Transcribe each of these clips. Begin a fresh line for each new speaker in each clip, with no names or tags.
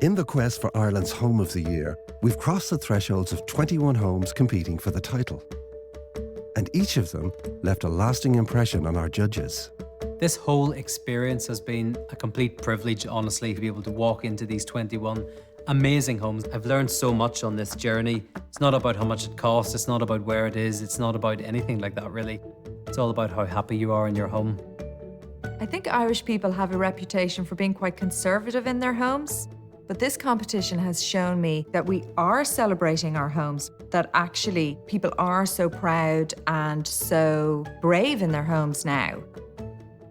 In the quest for Ireland's Home of the Year, we've crossed the thresholds of 21 homes competing for the title. And each of them left a lasting impression on our judges.
This whole experience has been a complete privilege, honestly, to be able to walk into these 21 amazing homes. I've learned so much on this journey. It's not about how much it costs, it's not about where it is, it's not about anything like that, really. It's all about how happy you are in your home.
I think Irish people have a reputation for being quite conservative in their homes, but this competition has shown me that we are celebrating our homes, that actually people are so proud and so brave in their homes now.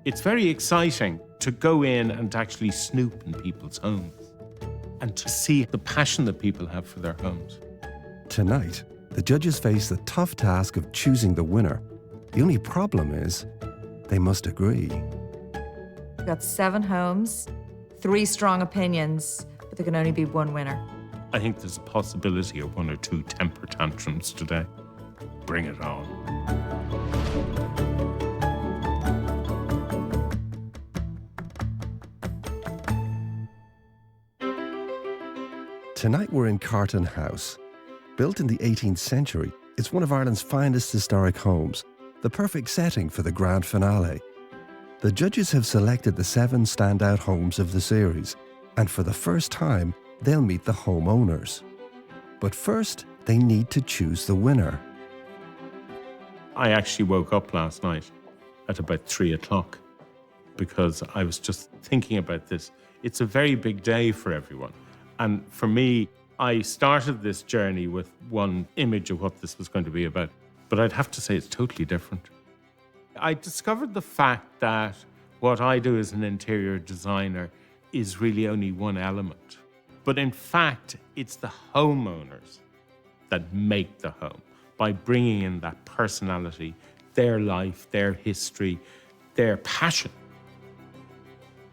It's very exciting to go in and to actually snoop in people's homes and to see the passion that people have for their homes.
Tonight, the judges face the tough task of choosing the winner. The only problem is, they must agree.
We've got 7 homes, 3 strong opinions, but there can only be one winner.
I think there's a possibility of 1 or 2 temper tantrums today. Bring it on.
Tonight we're in Carton House. Built in the 18th century, it's one of Ireland's finest historic homes, the perfect setting for the grand finale. The judges have selected the 7 standout homes of the series, and for the first time, they'll meet the homeowners. But first, they need to choose the winner.
I actually woke up last night at about 3 o'clock because I was just thinking about this. It's a very big day for everyone. And for me, I started this journey with one image of what this was going to be about. But I'd have to say it's totally different. I discovered the fact that what I do as an interior designer is really only one element. But in fact, it's the homeowners that make the home by bringing in that personality, their life, their history, their passion.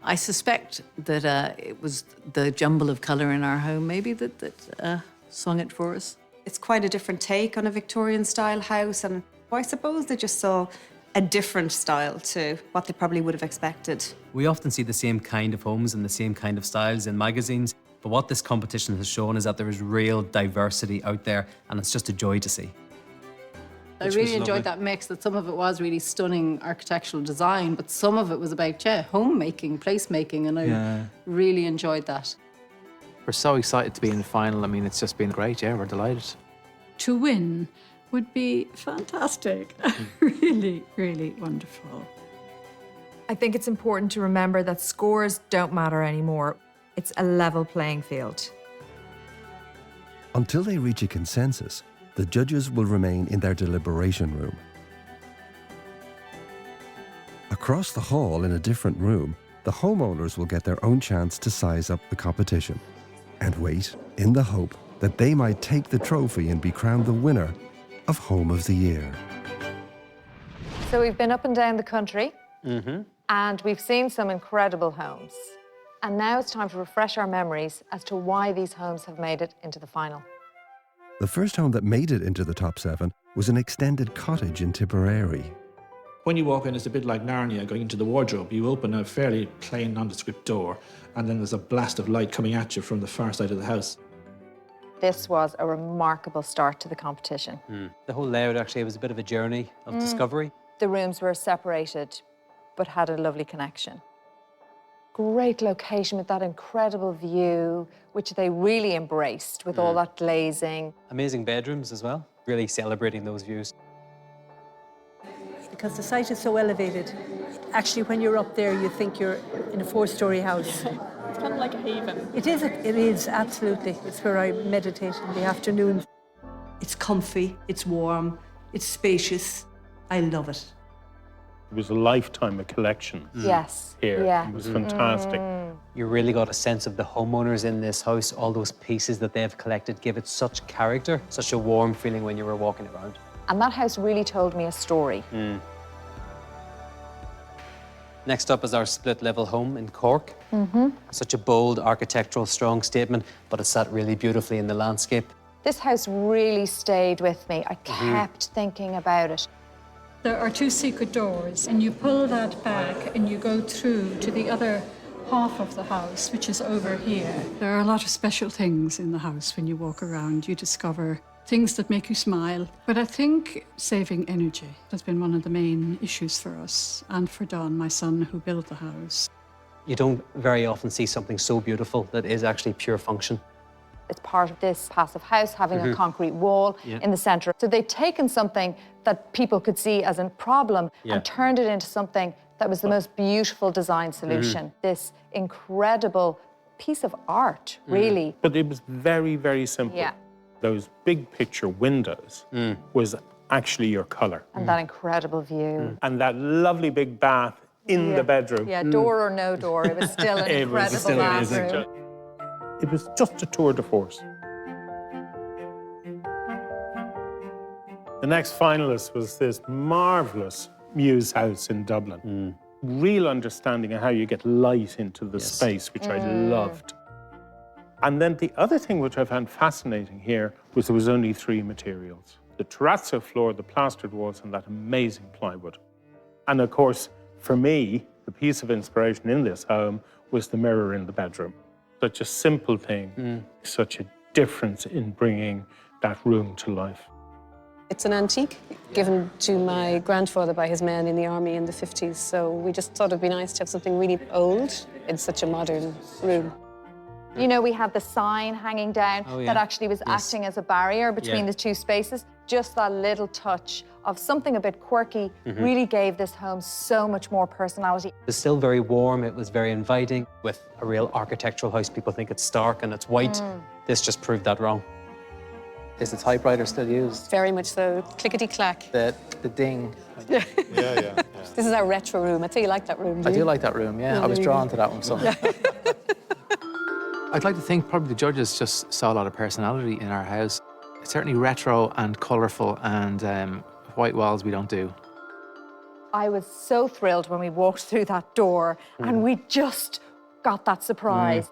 I suspect that it was the jumble of colour in our home maybe that swung it for us.
It's quite a different take on a Victorian-style house, and I suppose they just saw a different style to what they probably would have expected.
We often see the same kind of homes and the same kind of styles in magazines, but what this competition has shown is that there is real diversity out there, and it's just a joy to see.
I really enjoyed that mix, that some of it was really stunning architectural design, but some of it was about, homemaking, placemaking, and I really enjoyed that.
We're so excited to be in the final. I mean, it's just been great, we're delighted.
To win would be fantastic. Really, really wonderful.
I think it's important to remember that scores don't matter anymore. It's a level playing field.
Until they reach a consensus, the judges will remain in their deliberation room. Across the hall in a different room, the homeowners will get their own chance to size up the competition and wait in the hope that they might take the trophy and be crowned the winner of Home of the Year.
So we've been up and down the country, and we've seen some incredible homes. And now it's time to refresh our memories as to why these homes have made it into the final.
The first home that made it into the top 7 was an extended cottage in Tipperary.
When you walk in, it's a bit like Narnia going into the wardrobe. You open a fairly plain, nondescript door, and then there's a blast of light coming at you from the far side of the house.
This was a remarkable start to the competition.
The whole layout actually was a bit of a journey of discovery.
The rooms were separated, but had a lovely connection. Great location with that incredible view, which they really embraced with all that glazing.
Amazing bedrooms as well, really celebrating those views.
Because the site is so elevated. Actually, when you're up there, you think you're in a 4-storey house.
It's kind of like a haven.
It is, absolutely. It's where I meditate in the afternoons.
It's comfy, it's warm, it's spacious. I love it.
It was a lifetime of collection here. It was fantastic.
You really got a sense of the homeowners in this house. All those pieces that they've collected give it such character, such a warm feeling when you were walking around.
And that house really told me a story.
Next up is our split-level home in Cork. Such a bold, architectural, strong statement, but it sat really beautifully in the landscape.
This house really stayed with me. I kept thinking about it.
There are 2 secret doors, and you pull that back and you go through to the other
half of the house, which is over here. There are a lot of special things in the house when you walk around. You discover things that make you smile. But I think saving energy has been one of the main issues for us and for Don, my son, who built the house.
You don't very often see something so beautiful that is actually pure function.
It's part of this passive house having a concrete wall in the centre. So they've taken something that people could see as a problem and turned it into something that was the most beautiful design solution. This incredible piece of art, really.
But it was very, very simple.
Yeah.
Those big picture windows was actually your colour.
And that incredible view.
And that lovely big bath in the bedroom.
Yeah, door or no door, it was still an incredible bathroom.
It was just a tour de force. The next finalist was this marvellous Muse house in Dublin. Real understanding of how you get light into the space, which I loved. And then the other thing which I found fascinating here was there was only 3 materials. The terrazzo floor, the plastered walls, and that amazing plywood. And of course, for me, the piece of inspiration in this home was the mirror in the bedroom. Such a simple thing, such a difference in bringing that room to life.
It's an antique given to my grandfather by his men in the army in the 50s, so we just thought it'd be nice to have something really old in such a modern room.
You know, we had the sign hanging down that actually was acting as a barrier between the 2 spaces. Just that little touch of something a bit quirky really gave this home so much more personality.
It was still very warm, it was very inviting. With a real architectural house, people think it's stark and it's white. This just proved that wrong.
Is the typewriter still used?
Very much so. Clickety-clack.
The ding.
Yeah. This is our retro room. I think you like that room, do
I
you?
do like that room, yeah. I was drawn to that one somehow. I'd like to think probably the judges just saw a lot of personality in our house. It's certainly retro and colourful, and white walls we don't do.
I was so thrilled when we walked through that door and we just got that surprise.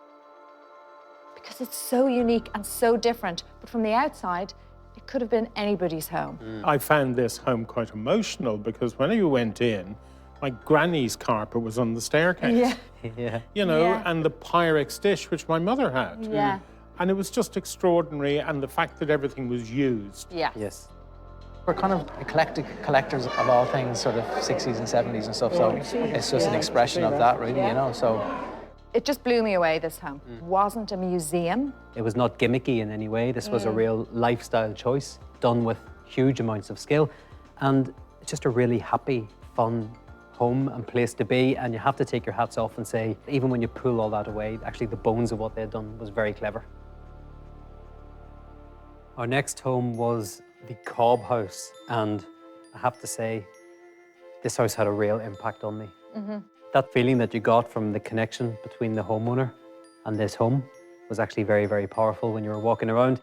Because it's so unique and so different, but from the outside, it could have been anybody's home.
I found this home quite emotional because when you went in, my granny's carpet was on the staircase. You know, and the Pyrex dish, which my mother had. And it was just extraordinary, and the fact that everything was used.
Yes.
We're kind of eclectic collectors of all things, sort of 60s and 70s and stuff, so it's just an expression of that, really, you know, so.
It just blew me away, this home. It wasn't a museum.
It was not gimmicky in any way. This was a real lifestyle choice done with huge amounts of skill. And it's just a really happy, fun home and place to be. And you have to take your hats off and say, even when you pull all that away, actually the bones of what they'd done was very clever. Our next home was the Cobb house. And I have to say, this house had a real impact on me. That feeling that you got from the connection between the homeowner and this home was actually very, very powerful when you were walking around.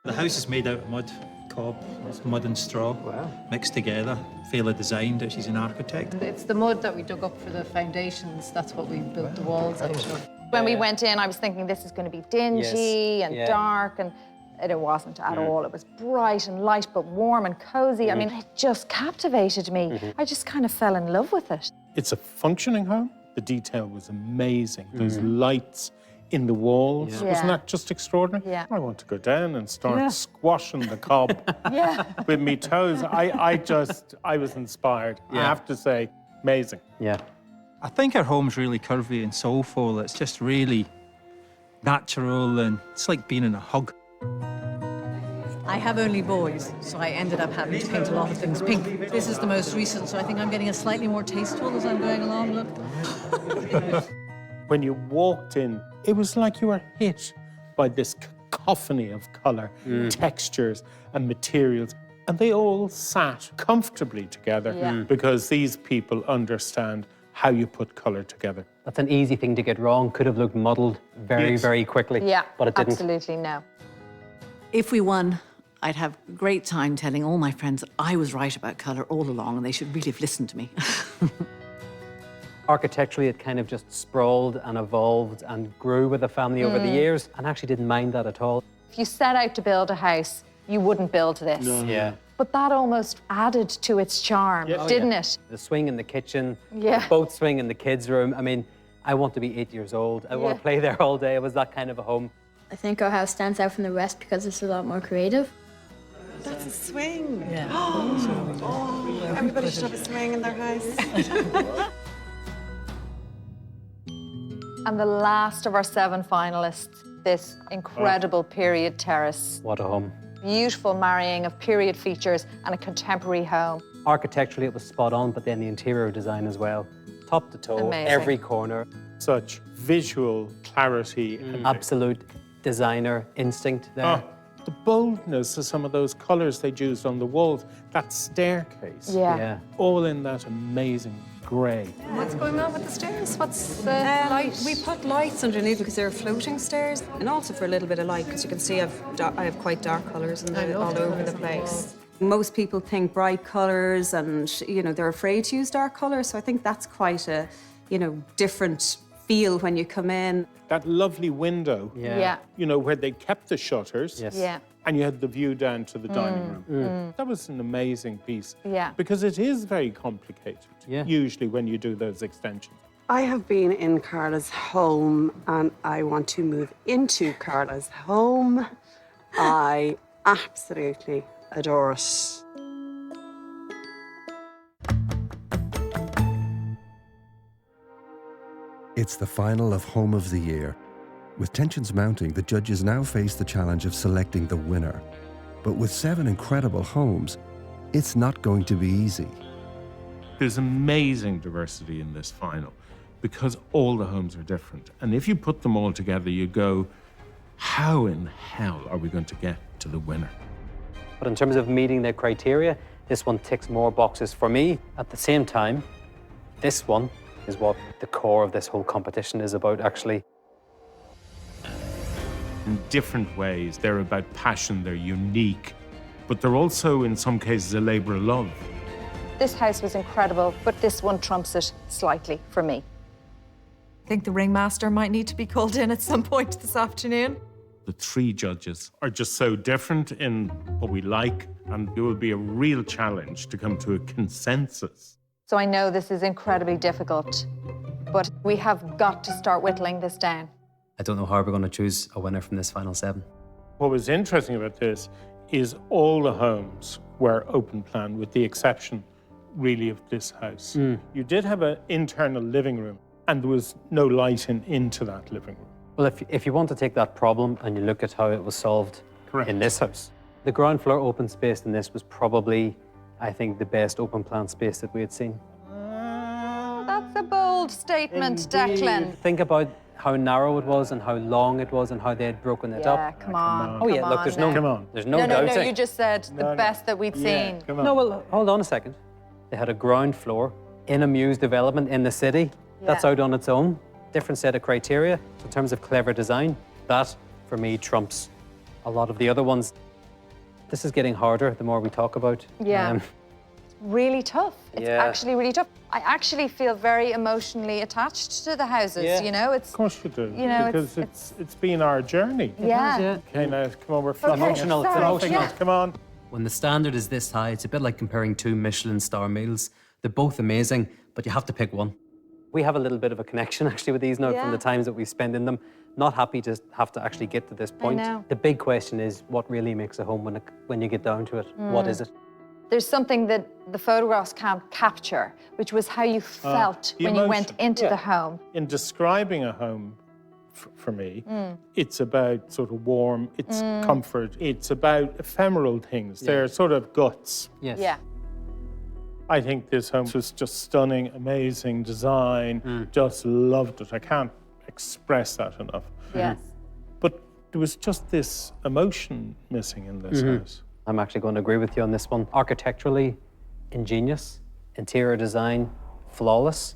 The house is made out of mud, cob, it's mud and straw, mixed together. Fela designed it, she's an architect.
It's the mud that we dug up for the foundations, that's what we built the walls out of.
When we went in, I was thinking this is going to be dingy and dark, and it wasn't at all. It was bright and light, but warm and cozy. I mean, it just captivated me. I just kind of fell in love with it.
It's a functioning home. The detail was amazing. Those lights in the walls. Wasn't that just extraordinary? I want to go down and start squashing the cob with me toes. I was inspired. I have to say, amazing.
I think our home's really curvy and soulful. It's just really natural and it's like being in a hug.
I have only boys, so I ended up having to paint a lot of things pink. This is the most recent, so I think I'm getting a slightly more tasteful as I'm going along. Look.
When you walked in, it was like you were hit by this cacophony of colour, textures and materials, and they all sat comfortably together because these people understand how you put colour together.
That's an easy thing to get wrong. Could have looked muddled very, very quickly. But it didn't.
Absolutely no.
If we won, I'd have a great time telling all my friends that I was right about colour all along and they should really have listened to me.
Architecturally, it kind of just sprawled and evolved and grew with the family over the years, and actually didn't mind that at all.
If you set out to build a house, you wouldn't build this. But that almost added to its charm, didn't it?
The swing in the kitchen, the boat swing in the kids' room. I mean, I want to be 8 years old. I want to play there all day. It was that kind of a home.
I think our house stands out from the rest because it's a lot more creative.
That's a swing.
Yeah.
Oh, everybody should have a swing in their house.
And the last of our 7 finalists, this incredible period terrace.
What a home.
Beautiful marrying of period features and a contemporary home.
Architecturally, it was spot on, but then the interior design as well. Top to toe,
Amazing.
every corner.
Such visual clarity. And
Absolute designer instinct there.
the boldness of some of those colours they'd used on the walls, that staircase.
Yeah.
All in that amazing grey.
What's going on with the stairs? What's the light? We put lights underneath because they're floating stairs, and also for a little bit of light, because you can see I have quite dark colours all over the place. Most people think bright colours, and they're afraid to use dark colours. So I think that's quite a different feel when you come in.
That lovely window.
Yeah.
Where they kept the shutters.
Yes.
Yeah.
And you had the view down to the dining room. That was an amazing piece.
Yeah.
Because it is very complicated,
Yeah.
usually when you do those extensions.
I have been in Carla's home and I want to move into Carla's home. I absolutely adore it.
It's the final of Home of the Year. With tensions mounting, the judges now face the challenge of selecting the winner. But with 7 incredible homes, it's not going to be easy.
There's amazing diversity in this final because all the homes are different. And if you put them all together, you go, how in hell are we going to get to the winner?
But in terms of meeting their criteria, this one ticks more boxes for me. At the same time, this one is what the core of this whole competition is about, actually.
In different ways, they're about passion, they're unique, but they're also, in some cases, a labour of love.
This house was incredible, but this one trumps it slightly for me. I think the ringmaster might need to be called in at some point this afternoon.
The 3 judges are just so different in what we like, and it will be a real challenge to come to a consensus.
So I know this is incredibly difficult, but we have got to start whittling this down.
I don't know how we're going to choose a winner from this final 7.
What was interesting about this is all the homes were open plan, with the exception, really, of this house. You did have an internal living room, and there was no light into that living room.
Well, if you want to take that problem and you look at how it was solved
Correct.
in this house, the ground floor open space in this was probably, I think, the best open plan space that we had seen.
That's a bold statement, Declan.
Think about how narrow it was and how long it was and how they had broken it
Yeah,
up.
come on.
Oh yeah, look, there's no,
Come on.
there's no
No,
doubting.
you just said the best that we'd seen.
Come on.
No, well, hold on a second. They had a ground floor in a Muse development in the city. That's
Yeah.
out on its own. Different set of criteria. So in terms of clever design, that, for me, trumps a lot of the other ones. This is getting harder the more we talk about.
Yeah. Really tough. It's
Yeah.
actually really tough. I actually feel very emotionally attached to the houses,
Yeah.
It's
Of course you do,
know,
because it's been our journey.
yeah.
Okay, now, come on, we're fluffing
Emotional,
it.
it's
sorry,
Fluffing
yeah.
it, come on.
When the standard is this high, it's a bit like comparing 2 Michelin star meals. They're both amazing, but you have to pick one. We have a little bit of a connection actually with these now from
Yeah.
the times that we spend in them. Not happy to have to actually get to this point.
know.
The big question is what really makes a home when you get down to it? What is it?
There's something that the photographs can't capture, which was how you felt
the
when you went
emotion.
into the home.
In describing a home, for me, it's about sort of warmth, it's comfort, it's about ephemeral things. They're sort of guts.
Yes.
Yeah.
I think this home was just stunning, amazing design, just loved it. I can't express that enough.
Yes.
But there was just this emotion missing in this house.
I'm actually going to agree with you on this one. Architecturally, ingenious. Interior design, flawless.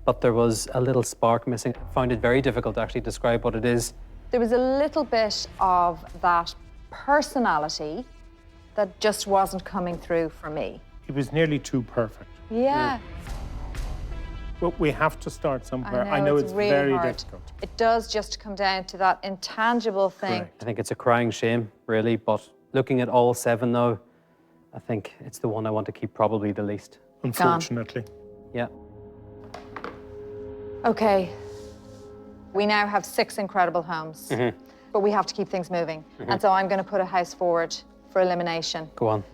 But there was a little spark missing. I found it very difficult to actually describe what it is.
There was a little bit of that personality that just wasn't coming through for me.
It was nearly too perfect.
Yeah.
But we have to start somewhere.
I know
it's
really
very
hard.
difficult.
It does just come down to that intangible thing.
Correct.
I think it's a crying shame, really, but looking at all 7 now, I think it's the one I want to keep probably the least.
Unfortunately.
Yeah.
Okay, we now have 6 incredible homes, but we have to keep things moving. And so I'm going to put a house forward for elimination.
Go on.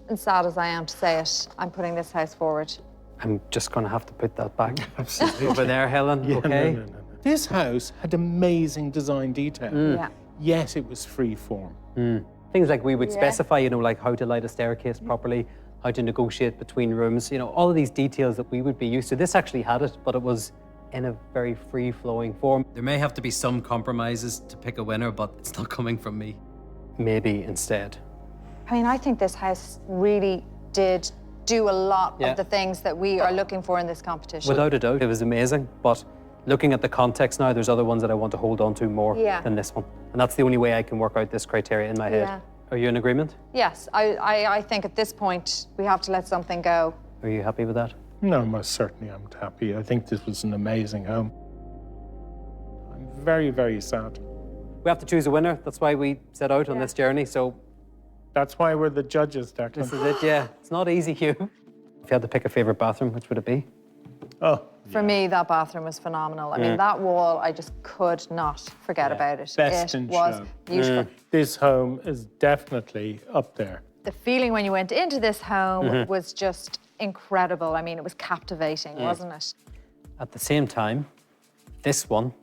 And sad as I am to say it, I'm putting this house forward.
I'm just going to have to put that back.
Absolutely.
Over there, Helen,
Yeah,
okay?
no. This house had amazing design detail.
Yeah.
Yes, it was free form.
Things like we would specify, you know, like how to light a staircase properly, how to negotiate between rooms, you know, all of these details that we would be used to. This actually had it, but it was in a very free-flowing form.
There may have to be some compromises to pick a winner, but it's not coming from me.
Maybe instead.
I mean, I think this house really did do a lot of the things that we are looking for in this competition.
Without a doubt, it was amazing, but looking at the context now, there's other ones that I want to hold on to more than this one. And that's the only way I can work out this criteria in my head.
Yeah.
Are you in agreement?
Yes, I think at this point we have to let something go.
Are you happy with that?
No, most certainly I'm happy. I think this was an amazing home. I'm very, very sad.
We have to choose a winner. That's why we set out on this journey. So
that's why we're the judges, Declan.
This is it, yeah. It's not easy, Hugh. If you had to pick a favourite bathroom, which would it be?
Oh.
For me, that bathroom was phenomenal. I mean, that wall, I just could not forget about it.
Best
it
in
was
show.
beautiful.
This home is definitely up there.
The feeling when you went into this home was just incredible. I mean, it was captivating, wasn't it?
At the same time, this one.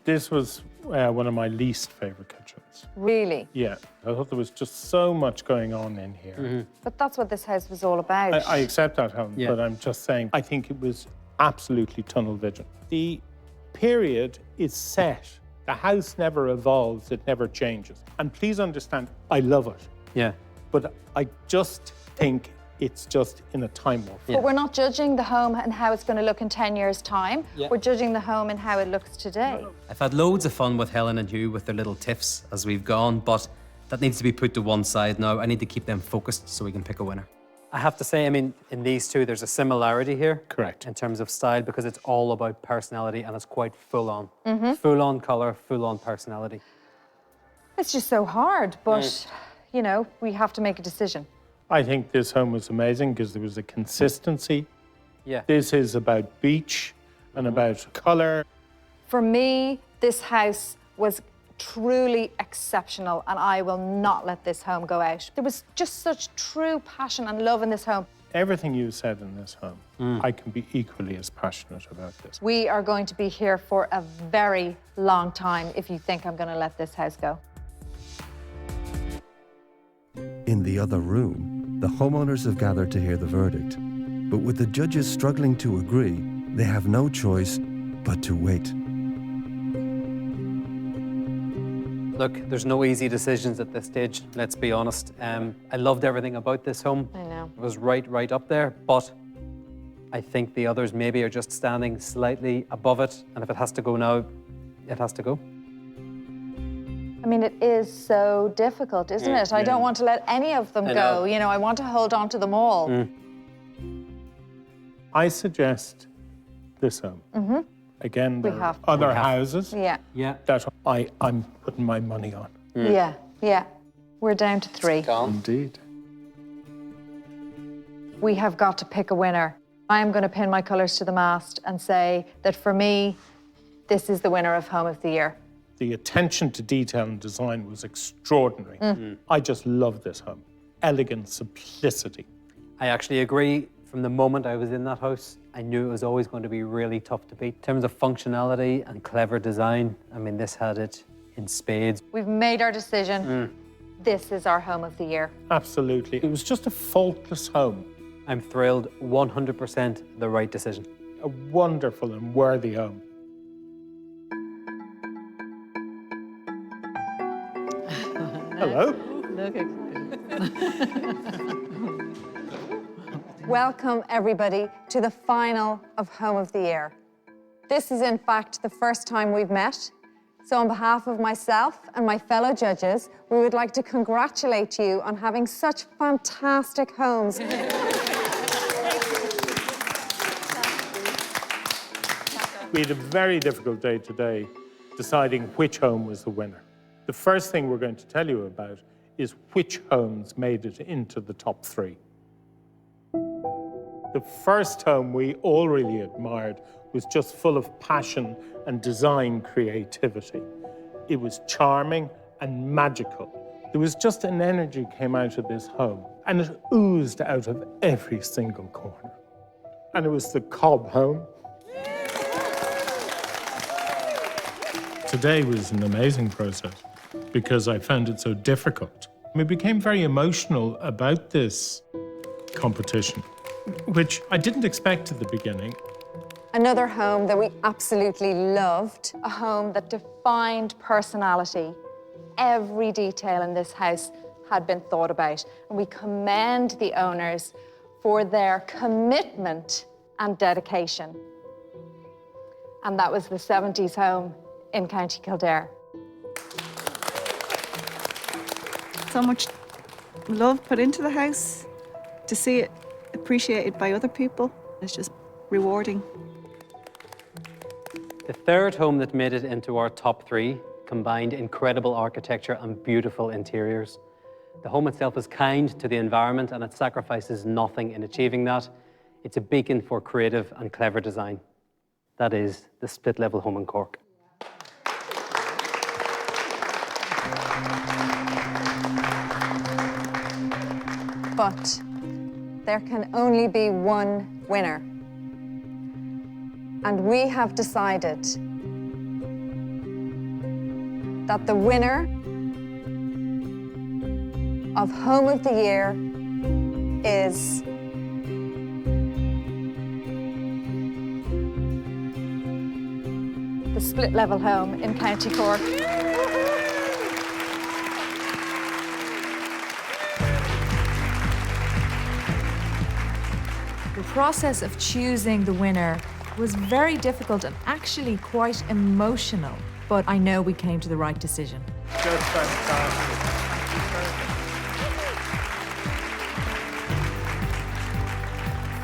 This was one of my least favourite kitchens.
Really?
Yeah, I thought there was just so much going on in here.
But that's what this house was all about.
I accept that, Helen, but I'm just saying, I think it was absolutely tunnel vision. The period is set. The house never evolves, it never changes. And please understand, I love it.
Yeah.
But I just think it's just in a time warp.
But we're not judging the home and how it's going to look in 10 years' time.
Yeah.
We're judging the home and how it looks today.
I've had loads of fun with Helen and Hugh with their little tiffs as we've gone, but that needs to be put to one side now. I need to keep them focused so we can pick a winner.
I have to say, I mean, in these two, there's a similarity here.
Correct.
In terms of style, because it's all about personality and it's quite full on. Full on colour, full on personality.
It's just so hard, but, you know, we have to make a decision.
I think this home was amazing because there was a consistency.
Yeah.
This is about beach and about colour.
For me, this house was truly exceptional and I will not let this home go out. There was just such true passion and love in this home.
Everything you said in this home, I can be equally as passionate about this.
We are going to be here for a very long time if you think I'm going to let this house go.
In the other room, the homeowners have gathered to hear the verdict. But with the judges struggling to agree, they have no choice but to wait.
Look, there's no easy decisions at this stage, let's be honest. I loved everything about this home.
I know.
It was right up there, but I think the others maybe are just standing slightly above it, and if it has to go now, it has to go.
I mean, it is so difficult, isn't it? I don't want to let any of them go. You know, I want to hold on to them all.
I suggest this home. Again, there are other houses that I'm putting my money on.
Yeah. We're down to 3.
Indeed.
We have got to pick a winner. I am going to pin my colours to the mast and say that for me, this is the winner of Home of the Year.
The attention to detail and design was extraordinary. I just love this home. Elegant simplicity.
I actually agree. From the moment I was in that house, I knew it was always going to be really tough to beat. In terms of functionality and clever design, I mean, this had it in spades.
We've made our decision. This is our Home of the Year.
Absolutely. It was just a faultless home.
I'm thrilled, 100% the right decision.
A wonderful and worthy home. Hello.
Look
Welcome, everybody, to the final of Home of the Year. This is, in fact, the first time we've met. So on behalf of myself and my fellow judges, we would like to congratulate you on having such fantastic homes.
We had a very difficult day today deciding which home was the winner. The first thing we're going to tell you about is which homes made it into the top 3. The The first home we all really admired was just full of passion and design creativity. It was charming and magical. There was just an energy came out of this home, and it oozed out of every single corner. And it was the Cobb home. Today was an amazing process because I found it so difficult. We became very emotional about this competition, which I didn't expect at the beginning.
Another home that we absolutely loved, a home that defined personality. Every detail in this house had been thought about, and we commend the owners for their commitment and dedication. And that was the 70s home in County Kildare.
So much love put into the house. To see it appreciated by other people, it's just rewarding.
The third home that made it into our top 3 combined incredible architecture and beautiful interiors. The home itself is kind to the environment and it sacrifices nothing in achieving that. It's a beacon for creative and clever design. That is the split-level home in Cork.
But there can only be one winner. And we have decided that the winner of Home of the Year is the split-level home in County Cork.
The process of choosing the winner was very difficult and actually quite emotional, but I know we came to the right decision.
Just fantastic.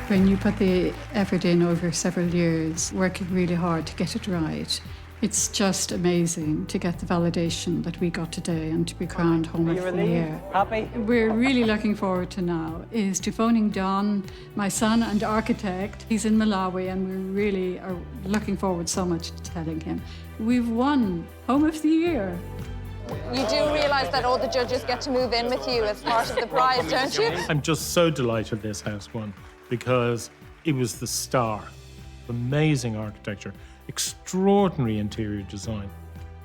When you put the effort in over several years, working really hard to get it right, it's just amazing to get the validation that we got today and to be crowned Home of the Year.
Happy?
We're really looking forward to now is to phoning Don, my son and architect. He's in Malawi and we really are looking forward so much to telling him. We've won Home of the Year.
You do realise that all the judges get to move in with you as part of the prize, don't you?
I'm just so delighted this house won because it was the star. Amazing architecture, extraordinary interior design.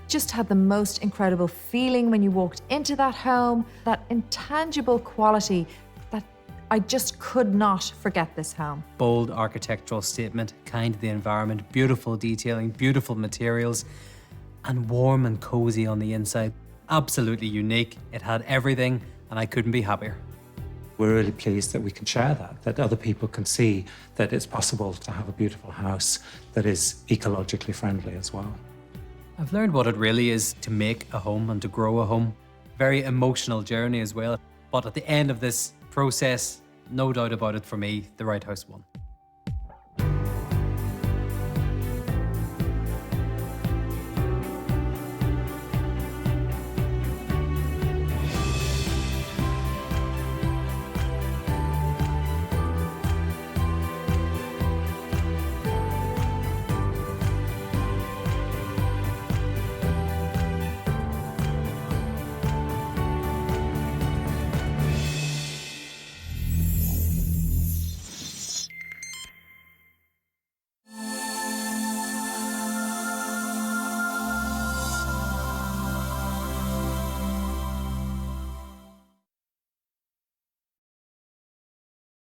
Just had the most incredible feeling when you walked into that home, that intangible quality that I just could not forget this home.
Bold architectural statement, kind to the environment, beautiful detailing, beautiful materials, and warm and cozy on the inside. Absolutely unique. It had everything, and I couldn't be happier.
We're really pleased that we can share that other people can see that it's possible to have a beautiful house that is ecologically friendly as well.
I've learned what it really is to make a home and to grow a home. Very emotional journey as well. But at the end of this process, no doubt about it, for me, the right house won.